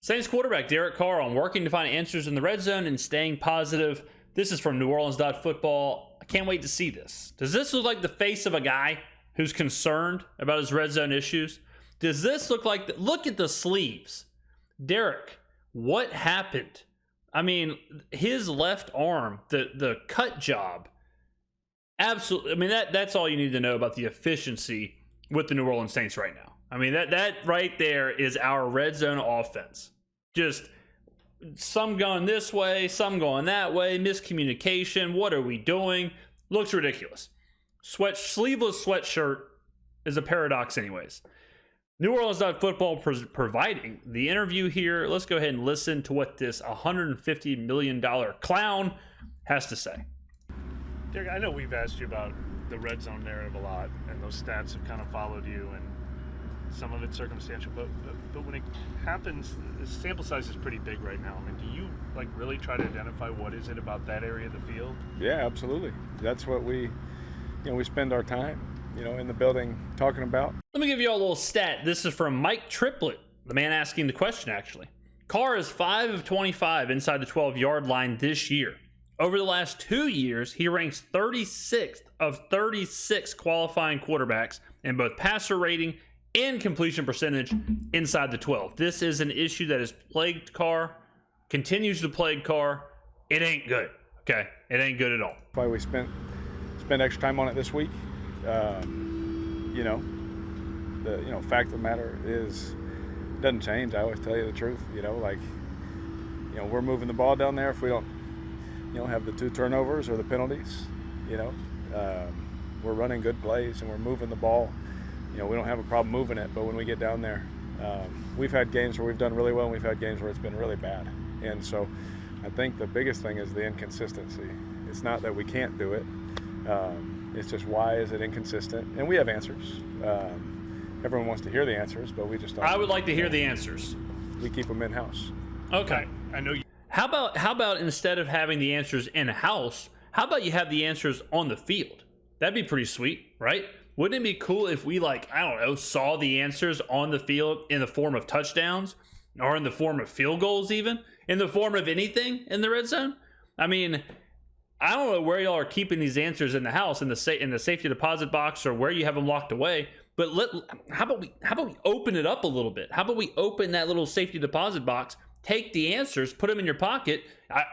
Saints quarterback Derek Carr on working to find answers in the red zone and staying positive. This is from New Orleans Football. I can't wait to see this. Does this look like the face of a guy who's concerned about his red zone issues? Does this look like, look at the sleeves. Derek, what happened? I mean, his left arm, the cut job, absolutely. I mean, that's all you need to know about the efficiency with the New Orleans Saints right now. I mean, that right there is our red zone offense. Just some going this way, some going that way, miscommunication. What are we doing? Looks ridiculous. Sleeveless sweatshirt is a paradox anyways. New Orleans Football providing the interview here. Let's go ahead and listen to what this $150 million clown has to say. Derek, I know we've asked you about the red zone narrative a lot, and those stats have kind of followed you, and some of it's circumstantial, but when it happens, the sample size is pretty big right now. I mean, do you really try to identify what is it about that area of the field? Yeah, absolutely. That's what we spend our time, in the building talking about. Let me give you all a little stat. This is from Mike Triplett, the man asking the question, actually. Carr is 5 of 25 inside the 12-yard line this year. Over the last 2 years, he ranks 36th of 36 qualifying quarterbacks in both passer rating and completion percentage inside the 12. This is an issue that has plagued Carr, continues to plague Carr. It ain't good, okay? It ain't good at all. Why we spent extra time on it this week. The fact of the matter is, it doesn't change. I always tell you the truth. We're moving the ball down there. If we don't, have the 2 turnovers or the penalties, we're running good plays and we're moving the ball. We don't have a problem moving it, but when we get down there, we've had games where we've done really well and we've had games where it's been really bad. And so I think the biggest thing is the inconsistency. It's not that we can't do it. It's just, why is it inconsistent? And we have answers. Everyone wants to hear the answers, but we just don't. I would like to hear the answers. We keep them in-house. Okay. I know you. How about instead of having the answers in-house, how about you have the answers on the field? That'd be pretty sweet, right? Wouldn't it be cool if we, saw the answers on the field in the form of touchdowns or in the form of field goals, even in the form of anything in the red zone? I mean, I don't know where y'all are keeping these answers in the house, in the safety deposit box, or where you have them locked away. But how about we open it up a little bit? How about we open that little safety deposit box, take the answers, put them in your pocket.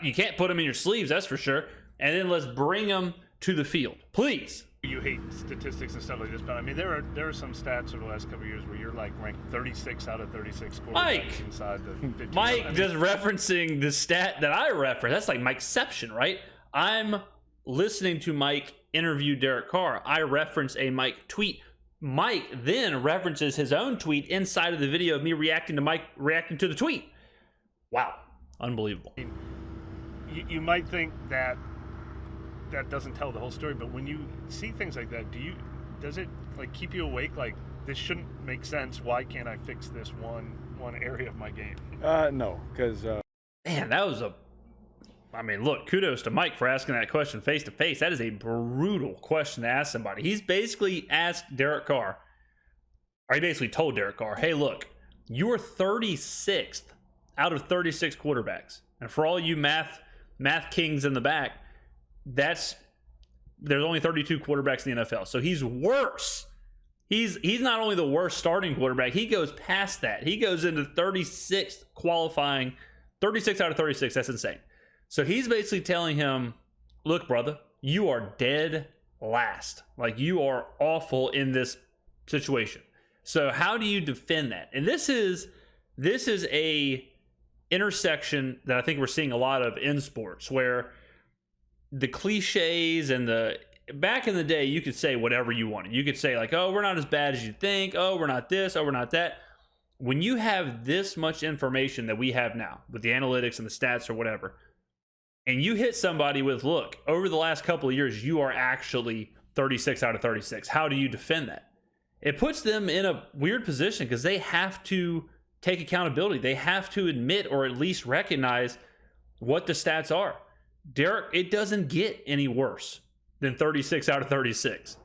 You can't put them in your sleeves, that's for sure. And then let's bring them to the field, please. You hate statistics and stuff like this, but I mean, there are some stats over the last couple of years where you're ranked 36 out of 36 quarterbacks inside the 50. Mike just referencing the stat that I referenced. That's like Mikeception, right? I'm listening to Mike interview Derek Carr. I reference a Mike tweet. Mike then references his own tweet inside of the video of me reacting to Mike reacting to the tweet. Wow, unbelievable. You might think that doesn't tell the whole story, but when you see things like that, does it keep you awake? This shouldn't make sense. Why can't I fix this one area of my game? No, because man, that was look, kudos to Mike for asking that question face to face. That is a brutal question to ask somebody. He's basically asked Derek Carr, or he basically told Derek Carr, hey, look, you are 36th out of 36 quarterbacks. And for all you math kings in the back, there's only 32 quarterbacks in the NFL. So he's worse. He's not only the worst starting quarterback, he goes past that. He goes into 36th qualifying, 36 out of 36. That's insane. So he's basically telling him, look, brother, you are dead last. You are awful in this situation. So how do you defend that? And this is a intersection that I think we're seeing a lot of in sports, where the cliches and back in the day, you could say whatever you wanted. You could say oh, we're not as bad as you think. Oh, we're not this. Oh, we're not that. When you have this much information that we have now with the analytics and the stats or whatever, and you hit somebody with, look, over the last couple of years, you are actually 36 out of 36. How do you defend that? It puts them in a weird position because they have to take accountability. They have to admit or at least recognize what the stats are. Derek, it doesn't get any worse than 36 out of 36.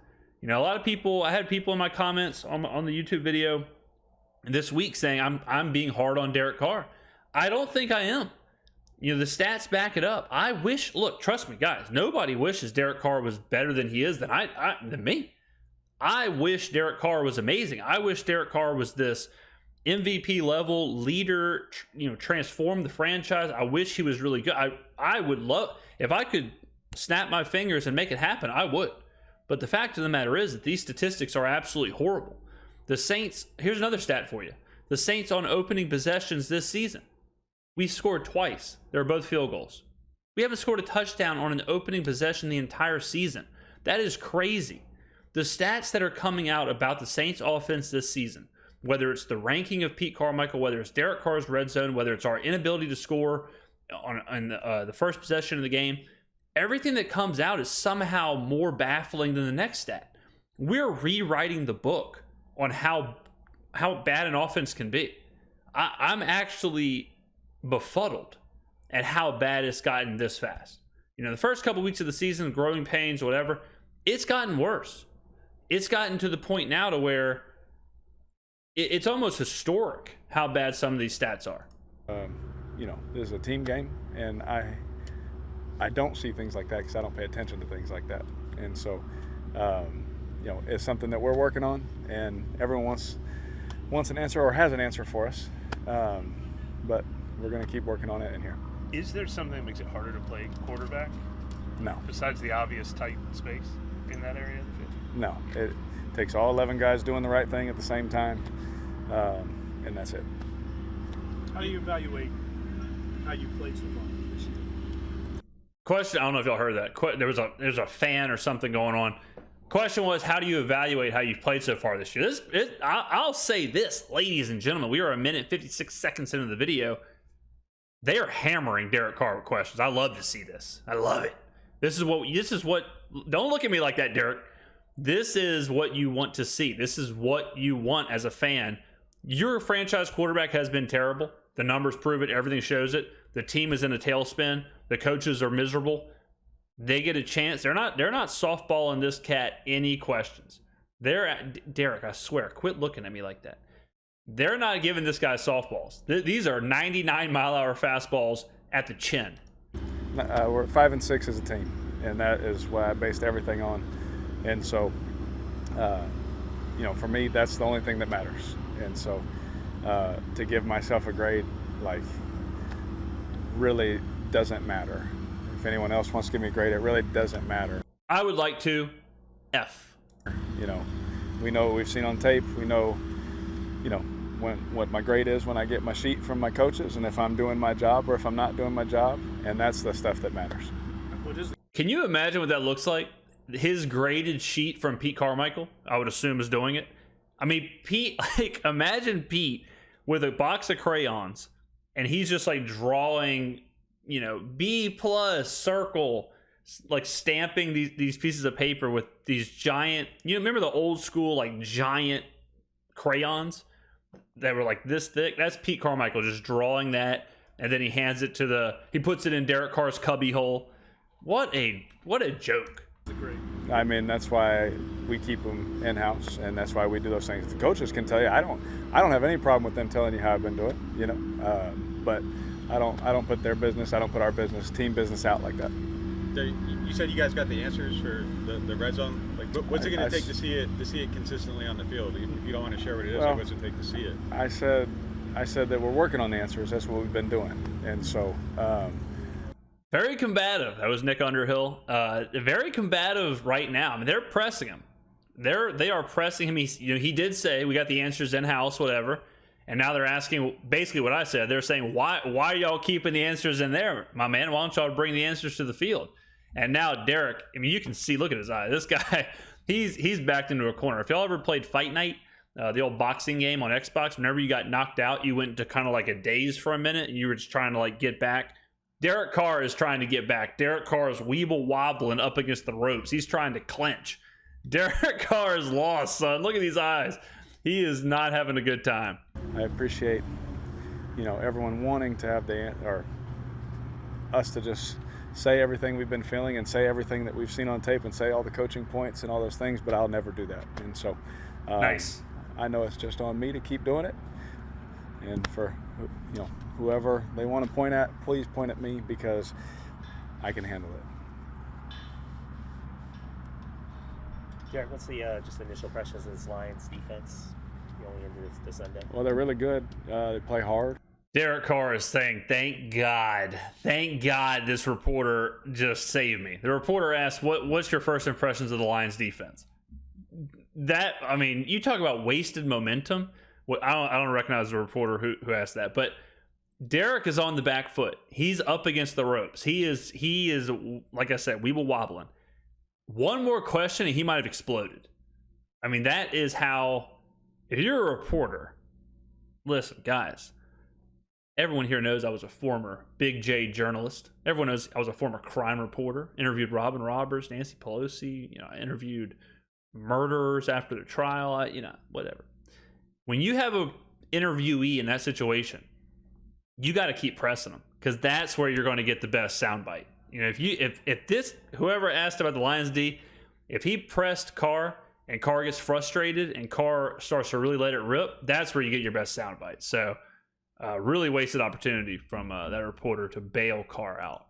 A lot of people, I had people in my comments on the YouTube video this week saying I'm being hard on Derek Carr. I don't think I am. You know, the stats back it up. I wish, look, trust me, guys, nobody wishes Derek Carr was better than he is than me. I wish Derek Carr was amazing. I wish Derek Carr was this MVP level leader, you know, transform the franchise. I wish he was really good. I would love, if I could snap my fingers and make it happen, I would. But the fact of the matter is that these statistics are absolutely horrible. The Saints, here's another stat for you. The Saints on opening possessions this season, we scored twice. They were both field goals. We haven't scored a touchdown on an opening possession the entire season. That is crazy. The stats that are coming out about the Saints offense this season, whether it's the ranking of Pete Carmichael, whether it's Derek Carr's red zone, whether it's our inability to score on the first possession of the game, everything that comes out is somehow more baffling than the next stat. We're rewriting the book on how bad an offense can be. I'm actually befuddled at how bad it's gotten this fast. You know, the first couple weeks of the season, growing pains, whatever, it's gotten worse. It's gotten to the point now to where it's almost historic how bad some of these stats are. You know, this is a team game, and I don't see things like that because I don't pay attention to things like that. And so, you know, it's something that we're working on, and everyone wants an answer or has an answer for us. But we're going to keep working on it in here. Is there something that makes it harder to play quarterback? No. Besides the obvious tight space in that area of the field? No. It takes all 11 guys doing the right thing at the same time, and that's it. How do you evaluate how you played so far this year? Question, I don't know if y'all heard that. There's a fan or something going on. Question was, how do you evaluate how you've played so far this year? I'll say this, ladies and gentlemen, we are a minute 56 seconds into the video. They are hammering Derek Carr with questions. I love to see this. I love it. This is what, don't look at me like that, Derek. This is what you want to see. This is what you want as a fan. Your franchise quarterback has been terrible. The numbers prove it. Everything shows it. The team is in a tailspin. The coaches are miserable. They get a chance. They're not softballing this cat any questions. Derek, I swear, quit looking at me like that. They're not giving this guy softballs. These are 99-mile-an-hour fastballs at the chin. We're 5-6 as a team, and that is what I based everything on. And so, you know, for me, that's the only thing that matters. And so, to give myself a grade, like, really doesn't matter. If anyone else wants to give me a grade, it really doesn't matter. I would like to F. You know, we know what we've seen on tape. We know, you know, what my grade is when I get my sheet from my coaches, and if I'm doing my job or if I'm not doing my job, and that's the stuff that matters. Can you imagine what that looks like? His graded sheet from Pete Carmichael, I would assume, is doing it. I mean, Pete, like, imagine Pete with a box of crayons, and he's just like drawing, you know, B+ circle, like stamping these pieces of paper with these giant, you know, remember the old school like giant crayons that were like this thick? That's Pete Carmichael just drawing that, and then he hands it to he puts it in Derek Carr's cubby hole. What a joke. I mean, that's why we keep them in-house, and that's why we do those things. The coaches can tell you. I don't have any problem with them telling you how I've been doing, you know. But I don't put their business, I don't put our business, team business out like that. You said you guys got the answers for the red zone. Like, what's it going to take to see it consistently on the field? Even if you don't want to share what it is, well, what's it take to see it? I said that we're working on the answers. That's what we've been doing, and so. Very combative. That was Nick Underhill. Very combative right now. I mean, they're pressing him. They are pressing him. He did say we got the answers in house, whatever. And now they're asking basically what I said. They're saying, why are y'all keeping the answers in there, my man? Why don't y'all bring the answers to the field? And now Derek, I mean, you can see, look at his eye. This guy, he's backed into a corner. If y'all ever played Fight Night, the old boxing game on Xbox, whenever you got knocked out, you went into kind of like a daze for a minute, and you were just trying to like get back. Derek Carr is trying to get back. Derek Carr is weeble wobbling up against the ropes. He's trying to clinch. Derek Carr is lost, son. Look at these eyes. He is not having a good time. I appreciate, you know, everyone wanting to have or us to just say everything we've been feeling and say everything that we've seen on tape and say all the coaching points and all those things, but I'll never do that. And so, nice. I know it's just on me to keep doing it. And for whoever they want to point at, please point at me because I can handle it. Jared, what's the just initial impressions of this Lions defense going into this Sunday? Well, they're really good. They play hard. Derek Carr is saying, thank God this reporter just saved me. The reporter asked, what's your first impressions of the Lions defense? That, I mean, you talk about wasted momentum. I don't recognize the reporter who asked that, but Derek is on the back foot. He's up against the ropes. He is like I said, weeble wobbling. One more question and he might have exploded. I mean, that is how, if you're a reporter, listen, guys, everyone here knows I was a former Big J journalist. Everyone knows I was a former crime reporter. Interviewed Robin Roberts, Nancy Pelosi. I interviewed murderers after the trial. Whatever. When you have a interviewee in that situation, you got to keep pressing them because that's where you're going to get the best soundbite. If this whoever asked about the Lions D, if he pressed Carr and Carr gets frustrated and Carr starts to really let it rip, that's where you get your best soundbite. So. Really wasted opportunity from that reporter to bail Carr out.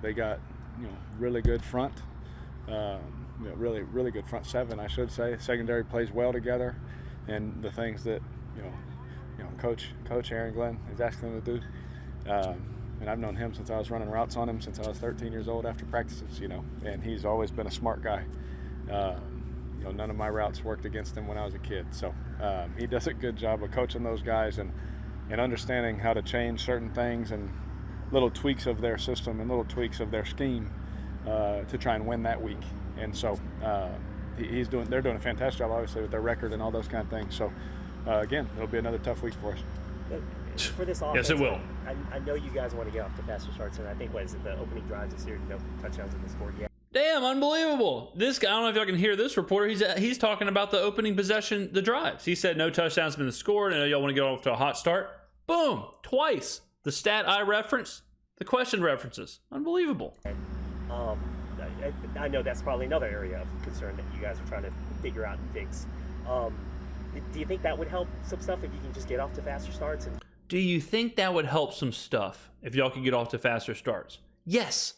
They got really good front, really good front seven, I should say. Secondary plays well together, and the things that Coach Aaron Glenn is asking them to do. And I've known him since I was running routes on him since I was 13 years old after practices. And he's always been a smart guy. None of my routes worked against him when I was a kid. So he does a good job of coaching those guys and understanding how to change certain things and little tweaks of their system and little tweaks of their scheme to try and win that week. And so they're doing a fantastic job, obviously, with their record and all those kind of things. So again, it'll be another tough week for us. For this offense, yes, it will. I know you guys want to get off to faster starts, and I think the opening drives this year, no touchdowns in the score yet. Damn, unbelievable. This guy, I don't know if y'all can hear this reporter. He's talking about the opening possession, the drives. He said no touchdowns have been scored. I know y'all want to get off to a hot start. Boom, twice. The stat I reference, the question references. Unbelievable. I know that's probably another area of concern that you guys are trying to figure out and fix. Do you think that would help some stuff if you can just get off to faster starts? Do you think that would help some stuff if y'all could get off to faster starts? Yes,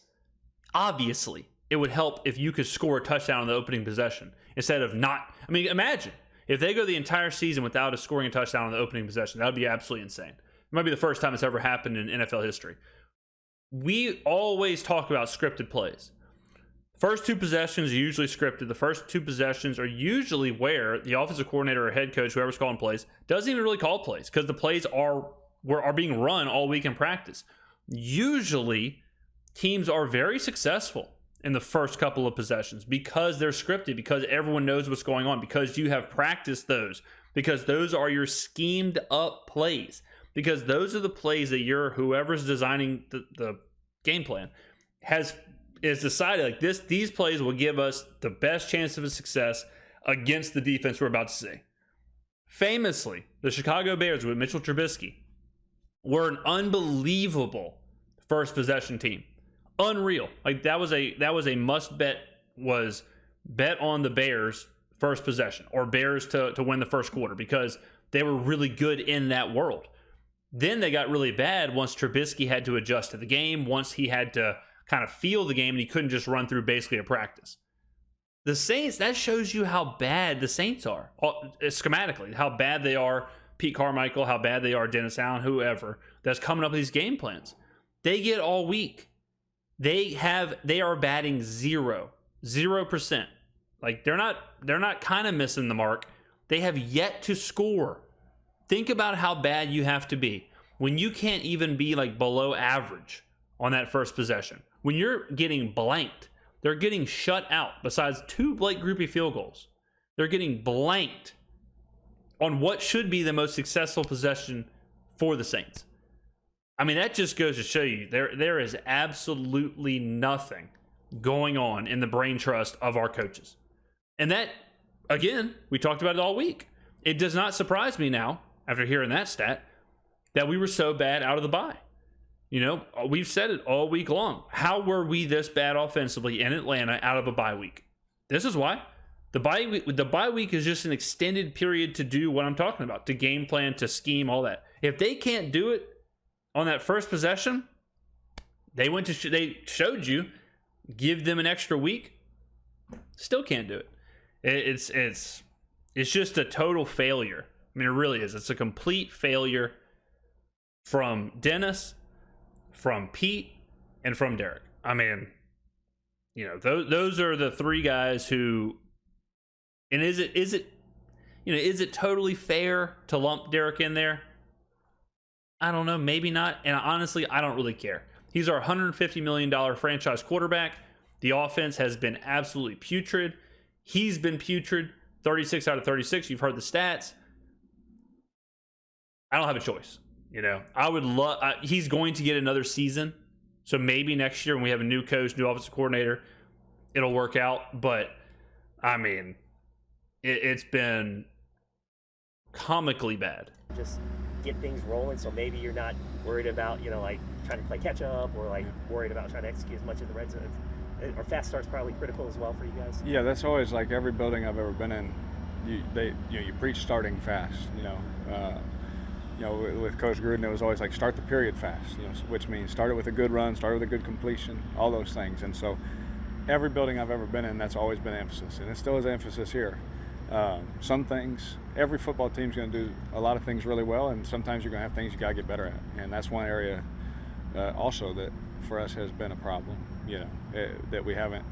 obviously. It would help if you could score a touchdown on the opening possession instead of not. I mean, imagine if they go the entire season without scoring a touchdown on the opening possession. That would be absolutely insane. It might be the first time it's ever happened in NFL history. We always talk about scripted plays. First two possessions are usually scripted. The first two possessions are usually where the offensive coordinator or head coach, whoever's calling plays, doesn't even really call plays because the plays are being run all week in practice. Usually, teams are very successful in the first couple of possessions because they're scripted, because everyone knows what's going on, because you have practiced those, because those are your schemed up plays, because those are the plays that whoever's designing the game plan is decided like this. These plays will give us the best chance of a success against the defense we're about to see. Famously, the Chicago Bears with Mitchell Trubisky were an unbelievable first possession team. Unreal. Like that was a must bet, was bet on the Bears first possession or Bears to win the first quarter because they were really good in that world. Then they got really bad once Trubisky had to adjust to the game, once he had to kind of feel the game and he couldn't just run through basically a practice. The Saints, that shows you how bad the Saints are schematically, how bad they are. Pete Carmichael, how bad they are, Dennis Allen, whoever that's coming up with these game plans. They get all week. They are batting 0%. Like they're not kind of missing the mark. They have yet to score. Think about how bad you have to be when you can't even be like below average on that first possession. When you're getting blanked, they're getting shut out besides 2 Blake Groupie field goals. They're getting blanked on what should be the most successful possession for the Saints. I mean, that just goes to show you there is absolutely nothing going on in the brain trust of our coaches. And that, again, we talked about it all week. It does not surprise me now, after hearing that stat, that we were so bad out of the bye. We've said it all week long. How were we this bad offensively in Atlanta out of a bye week? This is why. The bye week is just an extended period to do what I'm talking about, to game plan, to scheme, all that. If they can't do it on that first possession, they showed you, give them an extra week, still can't do it. It's just a total failure. I mean, it really is. It's a complete failure from Dennis, from Pete, and from Derek. I mean, you know, those are the three guys who. And is it totally fair to lump Derek in there? I don't know, maybe not. And honestly, I don't really care. He's our $150 million franchise quarterback. The offense has been absolutely putrid. He's been putrid. 36 out of 36. You've heard the stats. I don't have a choice. You know, I would love. He's going to get another season, so maybe next year when we have a new coach, new offensive coordinator, it'll work out. But I mean, it's been comically bad. Just get things rolling, so maybe you're not worried about, you know, like trying to play catch up, or like worried about trying to execute as much in the red zone. Or fast start's probably critical as well for you guys. Yeah, that's always like every building I've ever been in. You preach starting fast. With Coach Gruden, it was always like start the period fast. You know, which means start it with a good run, start with a good completion, all those things. And so, every building I've ever been in, that's always been emphasis, and it still is emphasis here. Some things, every football team's going to do a lot of things really well, and sometimes you're going to have things you got to get better at. And that's one area also that for us has been a problem. That we haven't,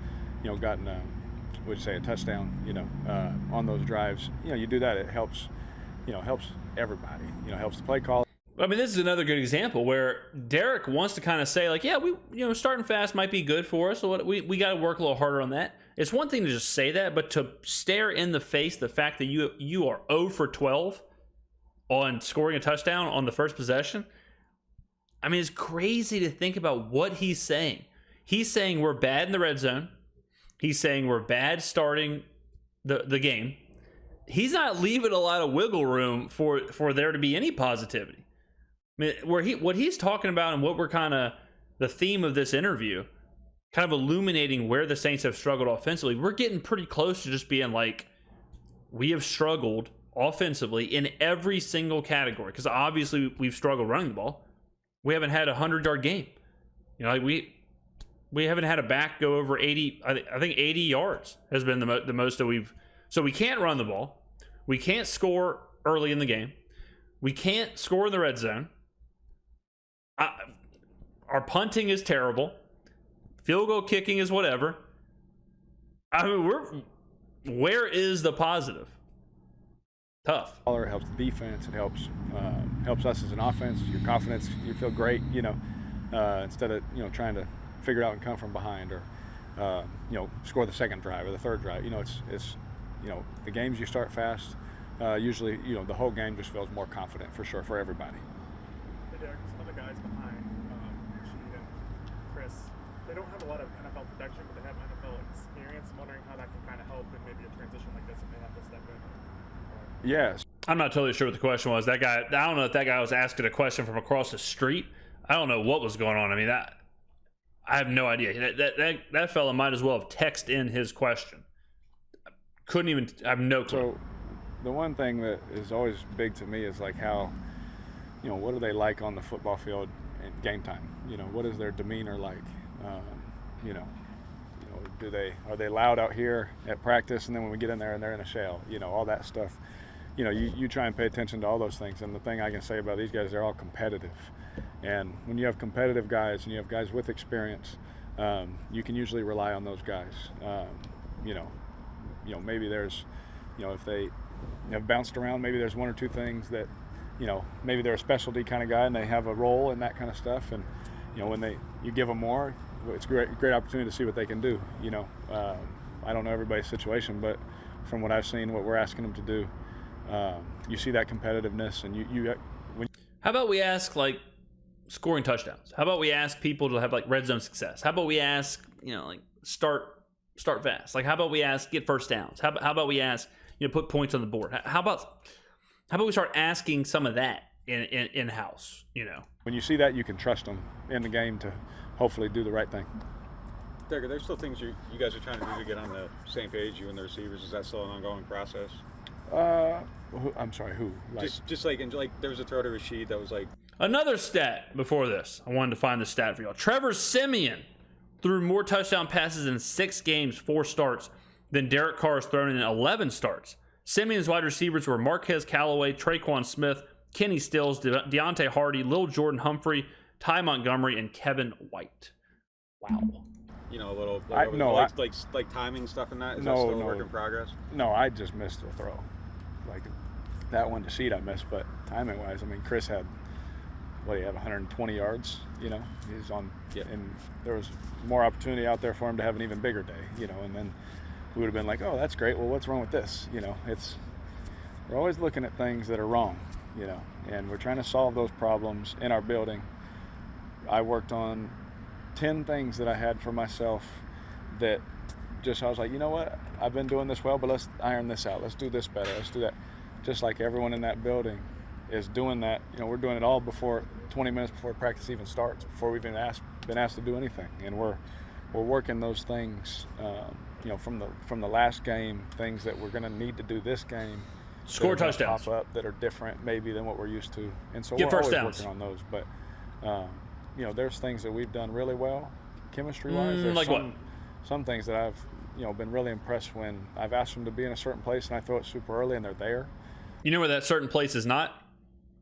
gotten a touchdown, on those drives. You do that, it helps, helps everybody. Helps the play call. I mean, this is another good example where Derek wants to kind of say, like, yeah, we, starting fast might be good for us. So we got to work a little harder on that. It's one thing to just say that, but to stare in the face the fact that you are 0 for 12 on scoring a touchdown on the first possession. I mean, it's crazy to think about what he's saying. He's saying we're bad in the red zone. He's saying we're bad starting the game. He's not leaving a lot of wiggle room for there to be any positivity. I mean, what he's talking about and what we're kind of the theme of this interview, kind of illuminating where the Saints have struggled offensively. We're getting pretty close to just being like, we have struggled offensively in every single category, because obviously we've struggled running the ball. We haven't had a 100-yard game. We haven't had a back go over 80. I think 80 yards has been the most that we've. So we can't run the ball. We can't score early in the game. We can't score in the red zone. Our punting is terrible. Field goal kicking is whatever. I mean, where is the positive? Tough. It helps the defense. It helps us as an offense. Your confidence, you feel great. Instead of trying to figure it out and come from behind, or score the second drive or the third drive. It's the games you start fast. Usually, the whole game just feels more confident for sure for everybody. Hey Derek, some of the guys behind Rashid and Chris, they don't have a lot of NFL production, but they have NFL experience. I'm wondering how that can kind of help in maybe a transition like this if they have to step in. Yes. I'm not totally sure what the question was. That guy, I don't know if that guy was asking a question from across the street. I don't know what was going on. I mean, I have no idea. That fella might as well have texted in his question. I have no clue. So the one thing that is always big to me is like how, what are they like on the football field at game time? What is their demeanor like? Are they loud out here at practice, and then when we get in there and they're in a shell, all that stuff. You try and pay attention to all those things. And the thing I can say about these guys, they're all competitive. And when you have competitive guys and you have guys with experience, you can usually rely on those guys. Maybe there's, if they have bounced around, maybe there's one or two things that, maybe they're a specialty kind of guy and they have a role in that kind of stuff. And, when you give them more, it's a great opportunity to see what they can do. I don't know everybody's situation, but from what I've seen, what we're asking them to do, you see that competitiveness. And how about we ask, like, scoring touchdowns? How about we ask people to have, like, red zone success? How about we ask, like, start fast? Like, how about we ask get first downs? How about we ask, put points on the board? How about we start asking some of that in house? When you see that, you can trust them in the game to hopefully do the right thing. Derek, are there still things you guys are trying to do to get on the same page, you and the receivers? Is that still an ongoing process? I'm sorry, who? Like, Just like there was a throw to Rashid that was like, Another stat before this. I wanted to find the stat for y'all. Trevor Siemian threw more touchdown passes in 6 games, 4 starts, than Derek Carr has thrown in 11 starts. Siemian's wide receivers were Marquez Callaway, Traquan Smith, Kenny Stills, Deontay Hardy, Lil Jordan Humphrey, Ty Montgomery, and Kevin White. Wow. you know, a little like timing stuff in that. Is that still a work in progress? No, I just missed the throw. Like that one to Sheet I missed, but timing wise, I mean, Chris had, what do you have, 120 yards, you know, he's on, and there was more opportunity out there for him to have an even bigger day, you know, and then we would have been like, oh, that's great, well, what's wrong with this, you know, we're always looking at things that are wrong, you know, and we're trying to solve those problems in our building. I worked on 10 things that I had for myself that just, I was like, you know what, I've been doing this well, but let's iron this out, let's do this better, let's do that. Just like everyone in that building is doing that, you know, we're doing it all before 20 minutes before practice even starts, before we've been asked to do anything, and we're working those things, you know, from the last game, things that we're going to need to do this game, score touchdowns, pop up that are different maybe than what we're used to, and so get we're first always downs. working on those. But you know, there's things that we've done really well, chemistry-wise. There's like some things that I've, you know, been really impressed when I've asked them to be in a certain place and I throw it super early and they're there. You know where that certain place is not?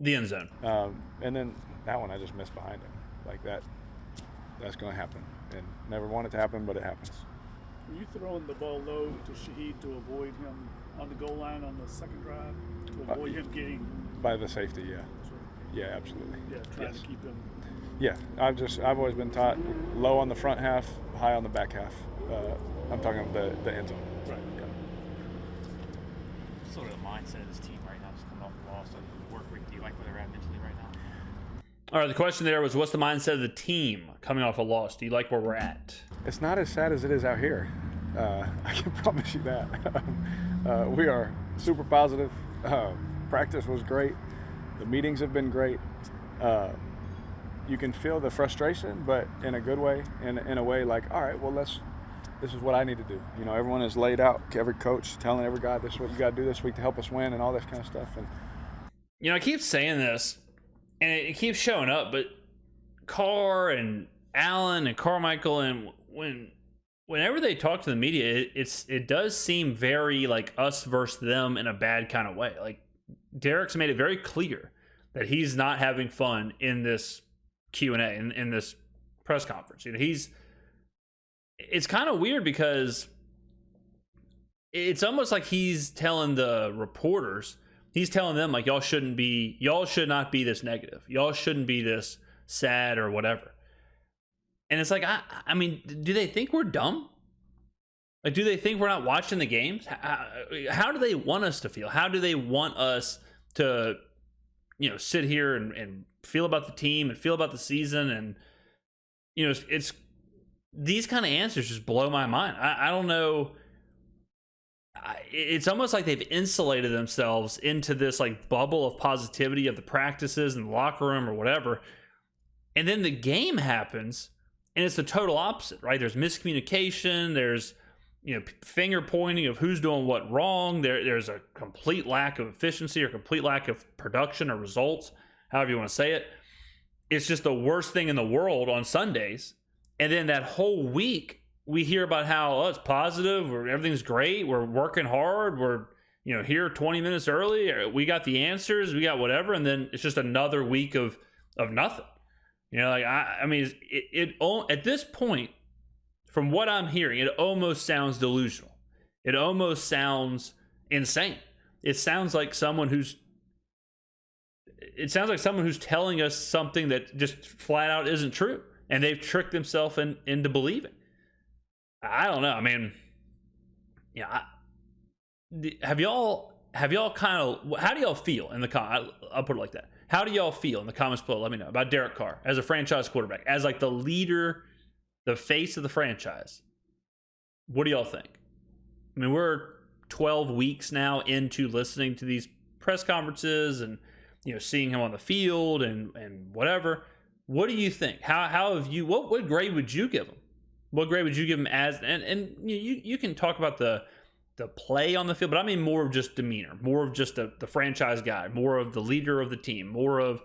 The end zone. And then that one I just missed behind him. Like that's going to happen. And never want it to happen, but it happens. Were you throwing the ball low to Shaheed to avoid him on the goal line on the second drive? To avoid him getting... By the safety, yeah. Yeah, absolutely. Yeah, trying to keep him... Yeah, I've always been taught low on the front half, high on the back half. I'm talking about the end zone. Right. Yeah. Sort of the mindset of this team right now, just coming off the loss and the work week. Do you like where they're at mentally right now? All right, the question there was, what's the mindset of the team coming off a loss? Do you like where we're at? It's not as sad as it is out here. I can promise you that. We are super positive. Practice was great. The meetings have been great. You can feel the frustration, but in a good way, in a way like, all right, well, this is what I need to do. You know, everyone is laid out, every coach telling every guy, this is what you got to do this week to help us win and all this kind of stuff. And you know, I keep saying this, and it keeps showing up, but Carr and Allen and Carmichael, and whenever they talk to the media, it does seem very like us versus them in a bad kind of way. Like Derek's made it very clear that he's not having fun in this Q&A, in this press conference. You know, it's kind of weird because it's almost like he's telling the reporters, he's telling them like, y'all should not be this negative. Y'all shouldn't be this sad or whatever. And it's like, I mean, do they think we're dumb? Like, do they think we're not watching the games? How do they want us to feel? How do they want us to, you know, sit here and feel about the team and feel about the season? And, you know, it's these kind of answers just blow my mind. I don't know. It's almost like they've insulated themselves into this like bubble of positivity of the practices and the locker room or whatever. And then the game happens and it's the total opposite, right? There's miscommunication. There's, you know, finger pointing of who's doing what wrong. There's a complete lack of efficiency or complete lack of production or results, however you want to say it. It's just the worst thing in the world on Sundays. And then that whole week, we hear about how it's positive, or everything's great, we're working hard, we're, you know, here 20 minutes early, we got the answers, we got whatever, and then it's just another week of nothing. You know, like I mean, it at this point, from what I'm hearing, it almost sounds delusional. It almost sounds insane. It sounds like someone who's telling us something that just flat out isn't true, and they've tricked themselves into believing. I don't know. I mean, yeah. Have y'all kind of, how do y'all feel in the I'll put it like that. How do y'all feel in the comments below? Let me know about Derek Carr as a franchise quarterback, as like the leader, the face of the franchise. What do y'all think? I mean, we're 12 weeks now into listening to these press conferences and, you know, seeing him on the field and whatever. What do you think? How have you, what grade would you give him? What grade would you give him as? And you can talk about the play on the field, but I mean more of just demeanor, more of just the franchise guy, more of the leader of the team, more of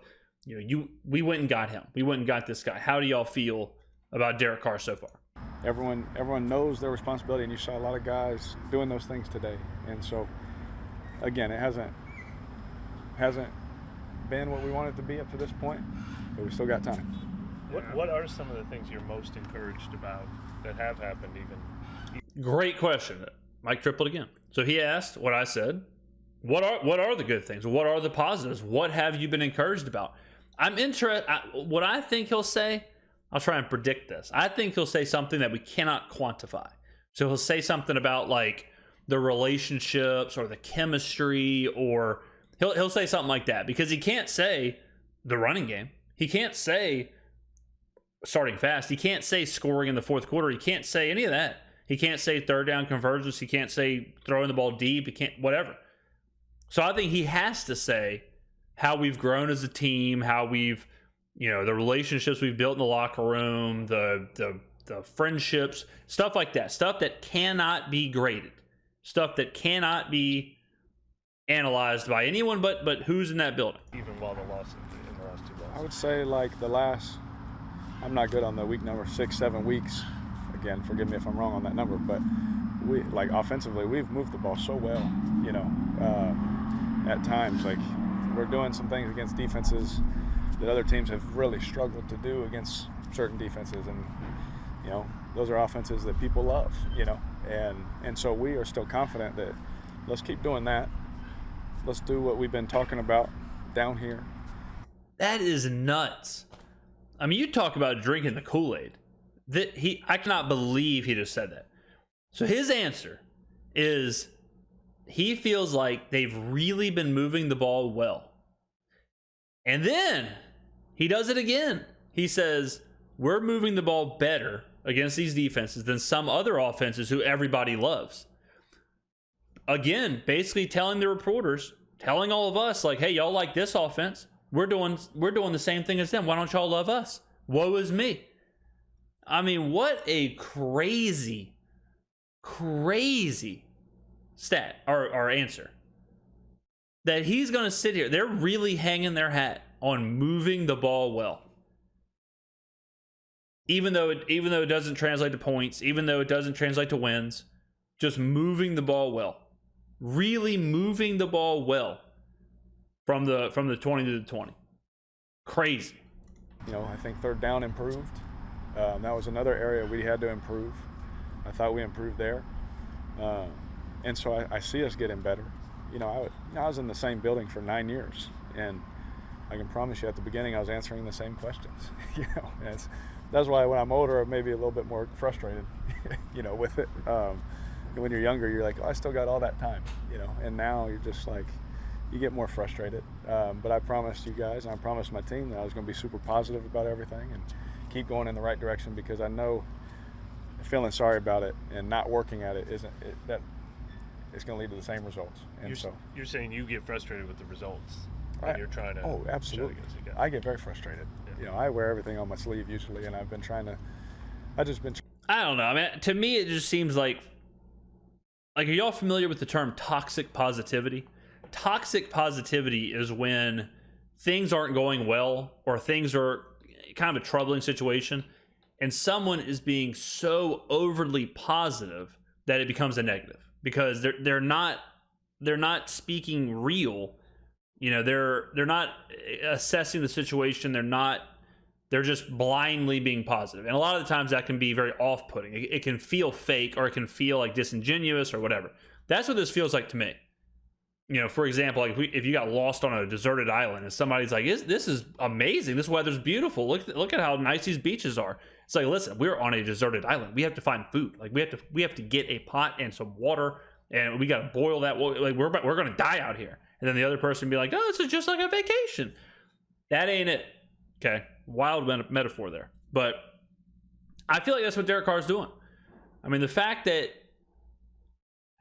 we went and got him, we went and got this guy. How do y'all feel about Derek Carr so far? Everyone knows their responsibility, and you saw a lot of guys doing those things today. And so, again, it hasn't been what we want it to be up to this point, but we still got time. What are some of the things you're most encouraged about that have happened even? Great question. Mike tripled again. So he asked what I said. What are the good things? What are the positives? What have you been encouraged about? I'm interested. What I think he'll say, I'll try and predict this. I think he'll say something that we cannot quantify. So he'll say something about like the relationships or the chemistry, or he'll say something like that, because he can't say the running game. He can't say starting fast. He can't say scoring in the fourth quarter. He can't say any of that. He can't say third down conversions. He can't say throwing the ball deep. He can't, whatever. So I think he has to say how we've grown as a team, how we've, the relationships we've built in the locker room, the friendships, stuff like that, stuff that cannot be graded, stuff that cannot be analyzed by anyone but who's in that building. Even while in the last two losses. I would say like I'm not good on the week number 6-7 weeks. Again, forgive me if I'm wrong on that number, but we, like, offensively, we've moved the ball so well, at times. Like, we're doing some things against defenses that other teams have really struggled to do against certain defenses. And, those are offenses that people love, and so we are still confident that let's keep doing that. Let's do what we've been talking about down here. That is nuts. I mean, you talk about drinking the Kool-Aid. I cannot believe he just said that. So his answer is he feels like they've really been moving the ball well. And then he does it again. He says, we're moving the ball better against these defenses than some other offenses who everybody loves. Again, basically telling the reporters, telling all of us, like, hey, y'all like this offense? We're doing the same thing as them. Why don't y'all love us? Woe is me. I mean, what a crazy stat or answer. That he's going to sit here. They're really hanging their hat on moving the ball well. Even though it doesn't translate to points, even though it doesn't translate to wins, just moving the ball well. Really moving the ball well from the 20 to the 20. Crazy. I think third down improved. That was another area we had to improve. I thought we improved there. And so I see us getting better. I was in the same building for 9 years, and I can promise you at the beginning I was answering the same questions. That's why when I'm older I'm maybe a little bit more frustrated, with it. When you're younger, you're like, oh, I still got all that time, and now you're just like, you get more frustrated. But I promised you guys, and I promised my team that I was going to be super positive about everything and keep going in the right direction, because I know feeling sorry about it and not working at it that it's going to lead to the same results. And you're saying you get frustrated with the results when you're trying to. Oh, absolutely. I get very frustrated. Yeah. I wear everything on my sleeve usually, and I've been trying to. I don't know. I mean, to me, it just seems like are y'all familiar with the term toxic positivity? Toxic positivity is when things aren't going well or things are kind of a troubling situation, and someone is being so overly positive that it becomes a negative, because they're not speaking real. They're not assessing the situation. They're just blindly being positive. And a lot of the times that can be very off-putting. It can feel fake, or it can feel like disingenuous or whatever. That's what this feels like to me. For example, like if you got lost on a deserted island and somebody's like, this is amazing. This weather's beautiful. Look at how nice these beaches are. It's like, listen, we're on a deserted island. We have to find food. Like we have to get a pot and some water, and we got to boil that water. Like we're going to die out here. And then the other person be like, oh, this is just like a vacation. That ain't it. Okay. Wild metaphor there. But I feel like that's what Derek Carr is doing. I mean, the fact that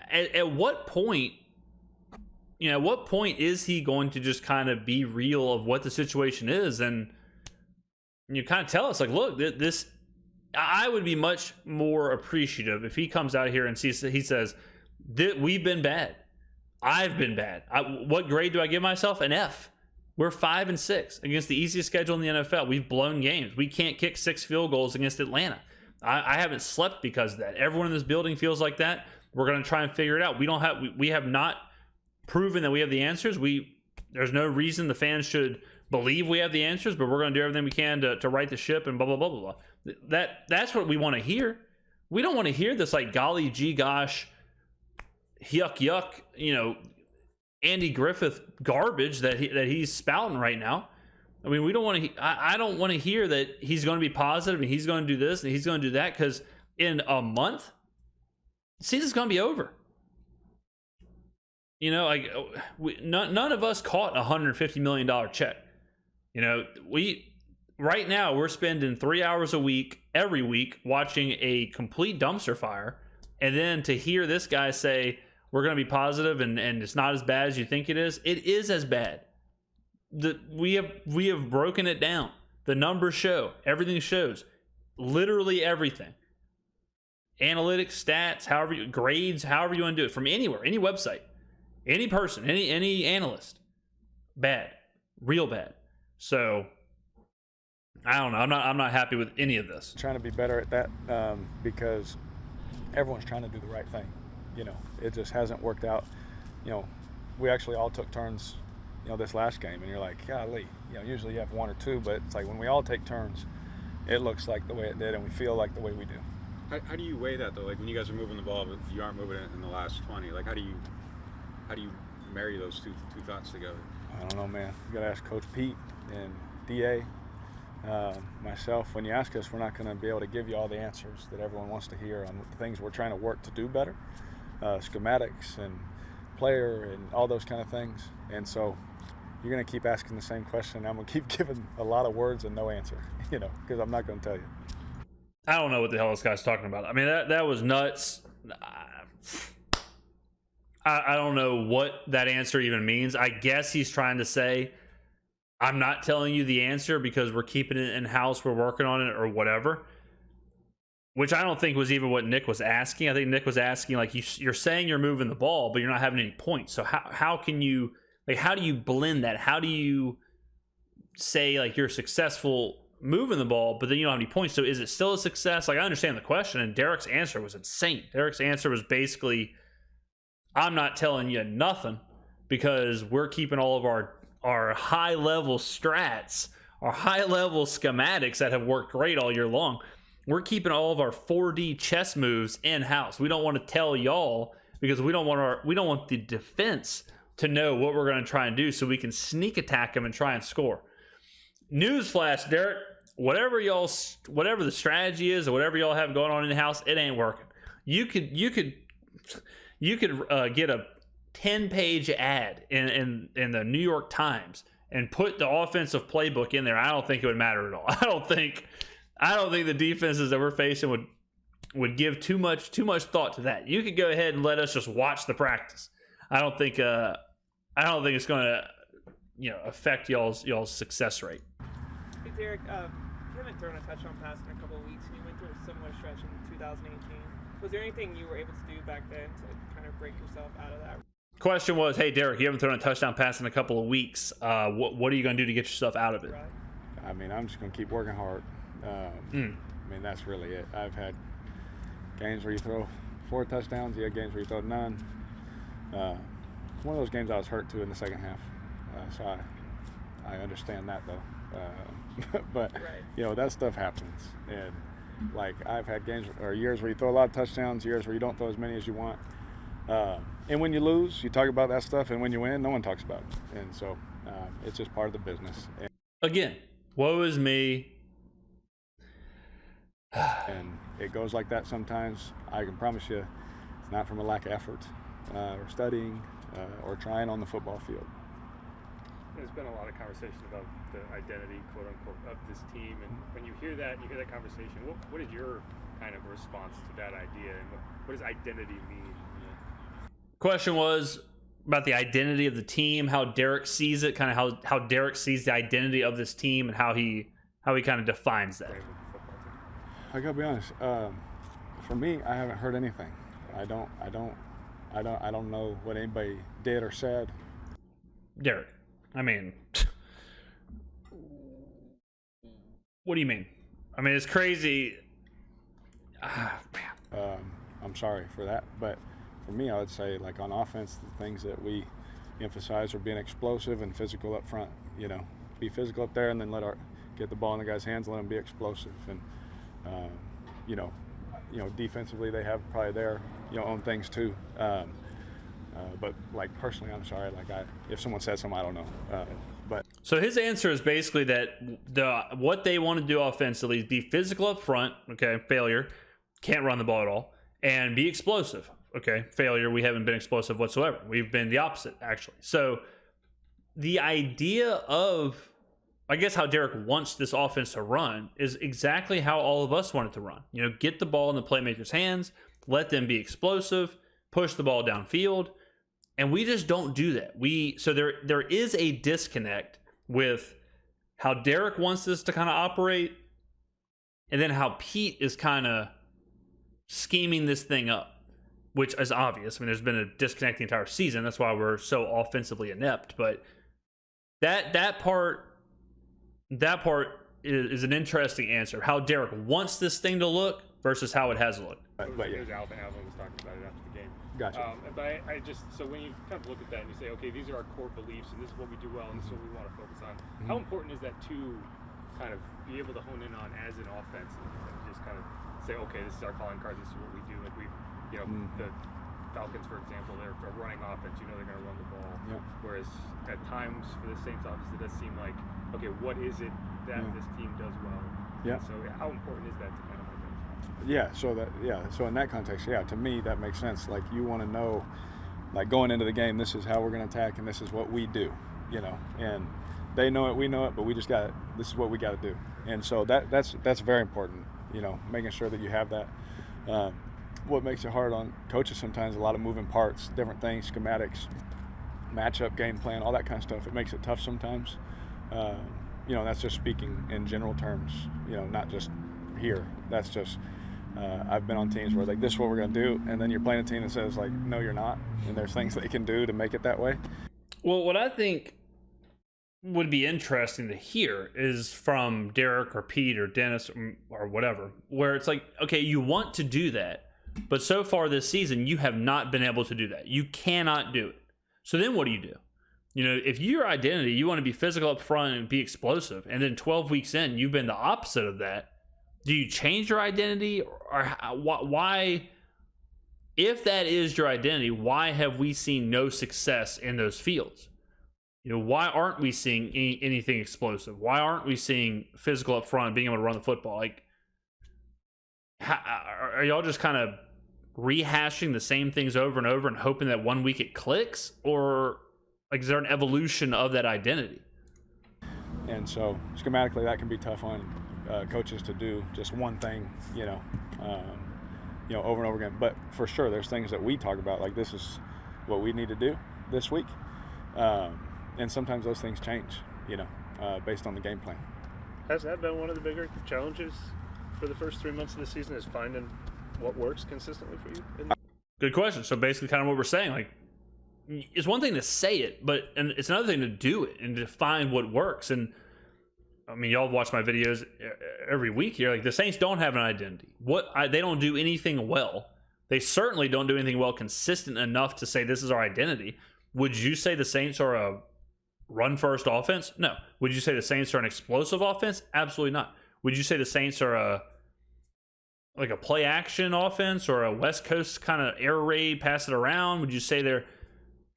at what point is he going to just kind of be real of what the situation is? And you kind of tell us, like, look, this, I would be much more appreciative if he comes out here and he says, we've been bad. I've been bad. What grade do I give myself? An F. We're 5-6 against the easiest schedule in the NFL. We've blown games. We can't kick 6 field goals against Atlanta. I haven't slept because of that. Everyone in this building feels like that. We're going to try and figure it out. We have not proven that we have the answers. There's no reason the fans should believe we have the answers, but we're going to do everything we can to right the ship and blah, blah, blah, blah, blah. That's what we want to hear. We don't want to hear this like golly gee gosh, yuck yuck, Andy Griffith garbage that he's spouting right now. I mean, we don't want to. I don't want to hear that he's going to be positive and he's going to do this and he's going to do that, because in a month, the season's going to be over. None of us caught a $150 million check. Right now we're spending 3 hours a week every week watching a complete dumpster fire, and then to hear this guy say we're going to be positive and it's not as bad as you think it is. It is as bad. We have broken it down. The numbers show. Everything shows. Literally everything. Analytics, stats, grades, however you want to do it, from anywhere, any website, any person, any analyst. Bad. Real bad. So I don't know. I'm not happy with any of this. Trying to be better at that because everyone's trying to do the right thing. It just hasn't worked out. We actually all took turns, this last game, and you're like, golly, usually you have one or two, but it's like when we all take turns, it looks like the way it did, and we feel like the way we do. How do you weigh that though? Like when you guys are moving the ball, but you aren't moving it in the last 20. Like how do you marry those two thoughts together? I don't know, man. You got to ask Coach Pete and DA, myself. When you ask us, we're not going to be able to give you all the answers that everyone wants to hear on the things we're trying to work to do better, schematics and player and all those kind of things. And so you're going to keep asking the same question. I'm going to keep giving a lot of words and no answer, because I'm not going to tell you. I don't know what the hell this guy's talking about. I mean, that was nuts. I don't know what that answer even means. I guess he's trying to say, I'm not telling you the answer because we're keeping it in-house, we're working on it, or whatever. Which I don't think was even what Nick was asking. I think Nick was asking, like, you're saying you're moving the ball, but you're not having any points. So how can you, like, how do you blend that? How do you say, like, you're successful moving the ball, but then you don't have any points? So is it still a success? Like, I understand the question, and Derek's answer was insane. Derek's answer was basically, I'm not telling you nothing because we're keeping all of our high-level strats, our high-level schematics that have worked great all year long. We're keeping all of our 4D chess moves in-house. We don't want to tell y'all because we don't want the defense to know what we're going to try and do so we can sneak attack them and try and score. Newsflash, Derek, whatever the strategy is or whatever y'all have going on in the house, it ain't working. You could get a 10-page ad in the New York Times and put the offensive playbook in there. I don't think it would matter at all. I don't think the defenses that we're facing would give too much thought to that. You could go ahead and let us just watch the practice. I don't think it's going to affect y'all's success rate. Hey Derek, you haven't thrown a touchdown pass in a couple of weeks, and you went through a similar stretch in 2018. Was there anything you were able to do back then to kind of break yourself out of that? Question was, hey Derek, you haven't thrown a touchdown pass in a couple of weeks. What are you going to do to get yourself out of it? Right. I mean, I'm just going to keep working hard. I mean, that's really it. I've had games where you throw 4 touchdowns. You had games where you throw none. One of those games I was hurt too in the second half. So I understand that though. But right. That stuff happens. And like I've had games or years where you throw a lot of touchdowns, years where you don't throw as many as you want. And when you lose, you talk about that stuff, and when you win, no one talks about it. And so it's just part of the business. And again, woe is me. And it goes like that sometimes. I can promise you it's not from a lack of effort or studying or trying on the football field. There's been a lot of conversation about the identity, quote unquote, of this team. And when you hear that conversation, what is your kind of response to that idea? And what does identity mean? Question was about the identity of the team, how Derek sees it, kind of how Derek sees the identity of this team, and how he kind of defines that. I gotta be honest. For me, I haven't heard anything. I don't know what anybody did or said. Derek, I mean, what do you mean? I mean, it's crazy. Man. I'm sorry for that, but for me, I would say, like, on offense, the things that we emphasize are being explosive and physical up front. You know, be physical up there, and then get the ball in the guy's hands, let them be explosive. And you know, defensively, they have probably their own things too. But like, personally, I'm sorry. Like, if someone says something, I don't know. But so his answer is basically that what they want to do offensively is be physical up front. Okay, failure. Can't run the ball at all. And be explosive. Okay, failure. We haven't been explosive whatsoever. We've been the opposite, actually. So the idea of, I guess, how Derek wants this offense to run is exactly how all of us want it to run. You know, get the ball in the playmakers' hands, let them be explosive, push the ball downfield, and we just don't do that. So there is a disconnect with how Derek wants this to kind of operate, and then how Pete is kind of scheming this thing up, which is obvious. I mean, there's been a disconnect the entire season. That's why we're so offensively inept. But that part is an interesting answer. How Derek wants this thing to look versus how it has looked. But yeah. Alvin was talking about it after the game. Gotcha. But I just, so when you kind of look at that and you say, okay, these are our core beliefs and this is what we do well and this is what we want to focus on. How important is that to kind of be able to hone in on as an offense and just kind of say, okay, this is our calling card, this is what we do. Like the Falcons, for example, they're a running offense. You know they're going to run the ball. Yep. Whereas at times for the Saints offense, it does seem like, okay, what is it that this team does well? Yeah. So how important is that to kind of identify? Yeah. So in that context, to me that makes sense. Like, you want to know, like, going into the game, this is how we're going to attack and this is what we do. You know, and they know it, we know it, but we just got it. This is what we got to do. And so that's very important. You know, making sure that you have that. What makes it hard on coaches sometimes, a lot of moving parts, different things, schematics, matchup, game plan, all that kind of stuff. It makes it tough sometimes. That's just speaking in general terms, not just here. That's just, I've been on teams where, like, this is what we're going to do, and then you're playing a team that says, like, no, you're not, and there's things they can do to make it that way. Well, what I think would be interesting to hear is from Derek or Pete or Dennis or whatever, where it's like, okay, you want to do that, but so far this season, you have not been able to do that. You cannot do it. So then what do? If your identity, you want to be physical up front and be explosive, and then 12 weeks in, you've been the opposite of that, do you change your identity? Or why, if that is your identity, why have we seen no success in those fields? Why aren't we seeing anything explosive? Why aren't we seeing physical up front and being able to run the football? Like, are y'all just kind of rehashing the same things over and over and hoping that one week it clicks? Or, like, is there an evolution of that identity? And so schematically, that can be tough on coaches to do just one thing, over and over again. But for sure, there's things that we talk about, like, this is what we need to do this week. And sometimes those things change, based on the game plan. Has that been one of the bigger challenges for the first 3 months of the season, is finding what works consistently for you? Good question. So basically kind of what we're saying, like, it's one thing to say it, and it's another thing to do it and to find what works. And I mean, y'all watch my videos every week here. Like, the Saints don't have an identity. They don't do anything well. They certainly don't do anything well consistent enough to say this is our identity. Would you say the Saints are a run-first offense? No. Would you say the Saints are an explosive offense? Absolutely not. Would you say the Saints are a play-action offense or a West Coast kind of air raid, pass it around? Would you say they're...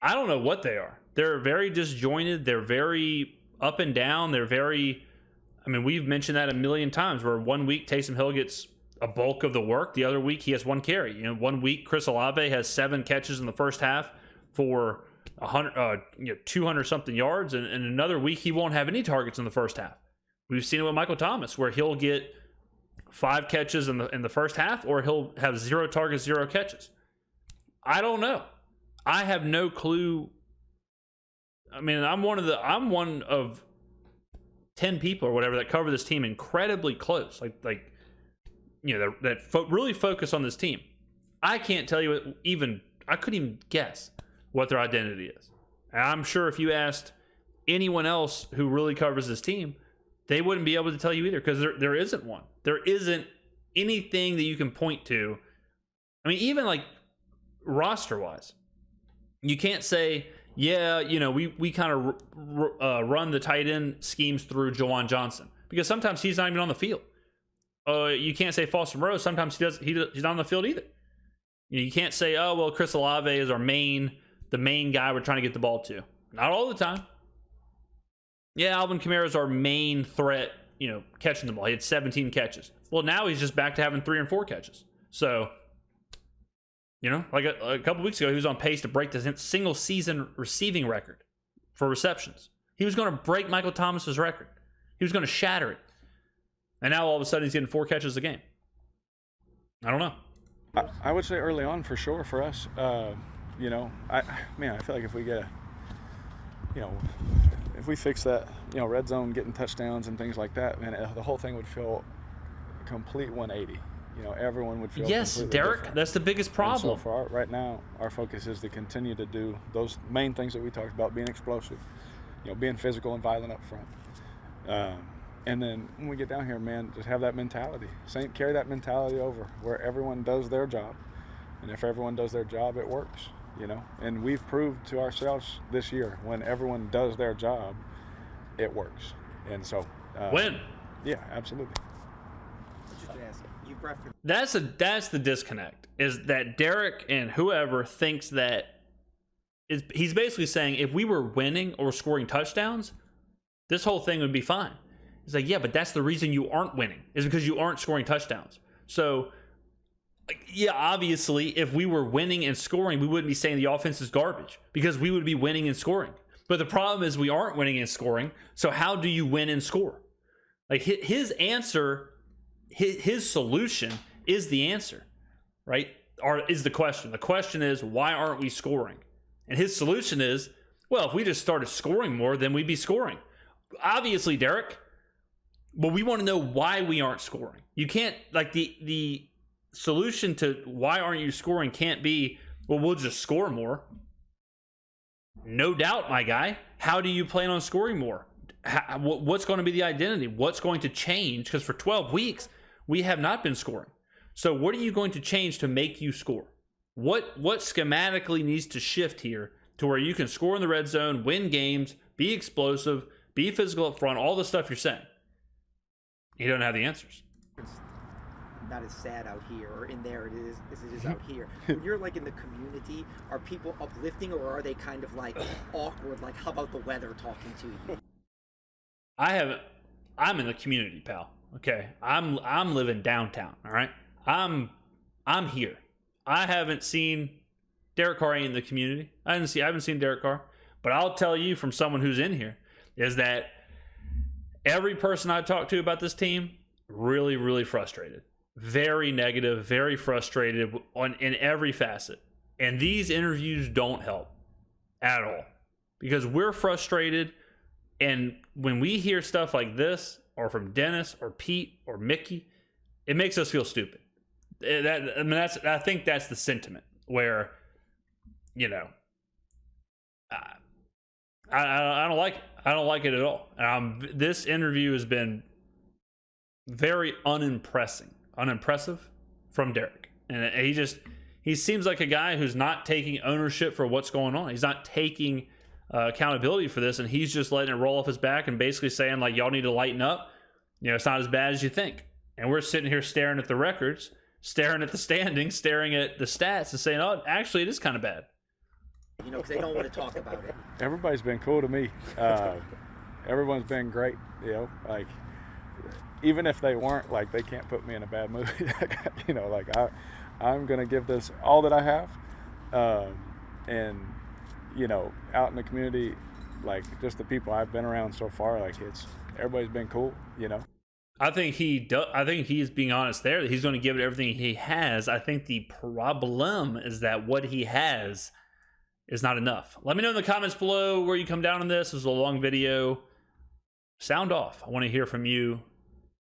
I don't know what they are. They're very disjointed. They're very up and down. They're very... I mean, we've mentioned that a million times, where one week Taysom Hill gets a bulk of the work. The other week he has one carry. One week Chris Olave has 7 catches in the first half for 200 something yards, and another week he won't have any targets in the first half. We've seen it with Michael Thomas, where he'll get 5 catches in the first half, or he'll have 0 targets, 0 catches. I don't know. I have no clue. I mean, I'm one of 10 people or whatever that cover this team incredibly close. Like really focus on this team. I can't tell you I couldn't even guess what their identity is. And I'm sure if you asked anyone else who really covers this team, they wouldn't be able to tell you either, because there isn't one. There isn't anything that you can point to. I mean, even like roster-wise, you can't say, yeah, we kind of run the tight end schemes through Jawan Johnson, because sometimes he's not even on the field. You can't say Foster Moreau. Sometimes he's not on the field either. You can't say, oh, well, Chris Olave is the main guy we're trying to get the ball to. Not all the time. Yeah, Alvin Kamara is our main threat, catching the ball. He had 17 catches. Well, now he's just back to having 3 and 4 catches. So, like a couple weeks ago, he was on pace to break the single season receiving record for receptions. He was going to break Michael Thomas's record. He was going to shatter it. And now all of a sudden he's getting 4 catches a game. I don't know. I would say early on for sure for us. I feel like if we get if we fix that, red zone, getting touchdowns and things like that, man, the whole thing would feel a complete 180. Everyone would feel Derek, different. that's the biggest problem. And so right now, our focus is to continue to do those main things that we talked about: being explosive, being physical and violent up front. And then when we get down here, man, just have that mentality. Carry that mentality over where everyone does their job. And if everyone does their job, it works, And we've proved to ourselves this year, when everyone does their job, it works. And so... Win. Yeah, absolutely. That's the disconnect, is that Derek and whoever thinks that he's basically saying if we were winning or scoring touchdowns, this whole thing would be fine. It's like, yeah, but that's the reason you aren't winning, is because you aren't scoring touchdowns. So, yeah, obviously, if we were winning and scoring, we wouldn't be saying the offense is garbage, because we would be winning and scoring. But the problem is we aren't winning and scoring. So how do you win and score? Like his answer, his solution is the answer, right? Or is the question. The question is, why aren't we scoring? And his solution is, well, if we just started scoring more, then we'd be scoring. Obviously, Derek. But we want to know why we aren't scoring. You can't, like, the solution to why aren't you scoring can't be, well, we'll just score more. No doubt, my guy. How do you plan on scoring more? What's going to be the identity? What's going to change? Because for 12 weeks, we have not been scoring. So what are you going to change to make you score? What schematically needs to shift here to where you can score in the red zone, win games, be explosive, be physical up front, all the stuff you're saying? You don't have the answers. It's not as sad out here, or in there it is as it is out here. When you're like in the community, are people uplifting, or are they kind of like awkward, like how about the weather talking to you? I'm in the community, pal. Okay. I'm living downtown, all right? I'm here. I haven't seen Derek Carr in the community. I haven't seen Derek Carr. But I'll tell you from someone who's in here is that every person I talked to about this team, really, really frustrated. Very negative, very frustrated in every facet. And these interviews don't help at all, because we're frustrated. And when we hear stuff like this, or from Dennis or Pete or Mickey, it makes us feel stupid. I think that's the sentiment where, I don't like it. I don't like it at all. This interview has been very unimpressive from Derek. And he seems like a guy who's not taking ownership for what's going on. He's not taking accountability for this, and he's just letting it roll off his back and basically saying, like, y'all need to lighten up. It's not as bad as you think. And we're sitting here staring at the records, staring at the standings, staring at the stats, and saying, oh, actually, it is kind of bad. Because they don't want to talk about it. Everybody's been cool to me. Everyone's been great. Like, even if they weren't, like, they can't put me in a bad mood. I'm gonna give this all that I have. And out in the community, like, just the people I've been around so far, like, everybody's been cool. I think he's being honest there, that he's going to give it everything he has. I think the problem is that what he has is not enough. Let me know in the comments below where you come down on this. This is a long video. Sound off. I want to hear from you.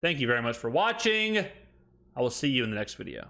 Thank you very much for watching. I will see you in the next video.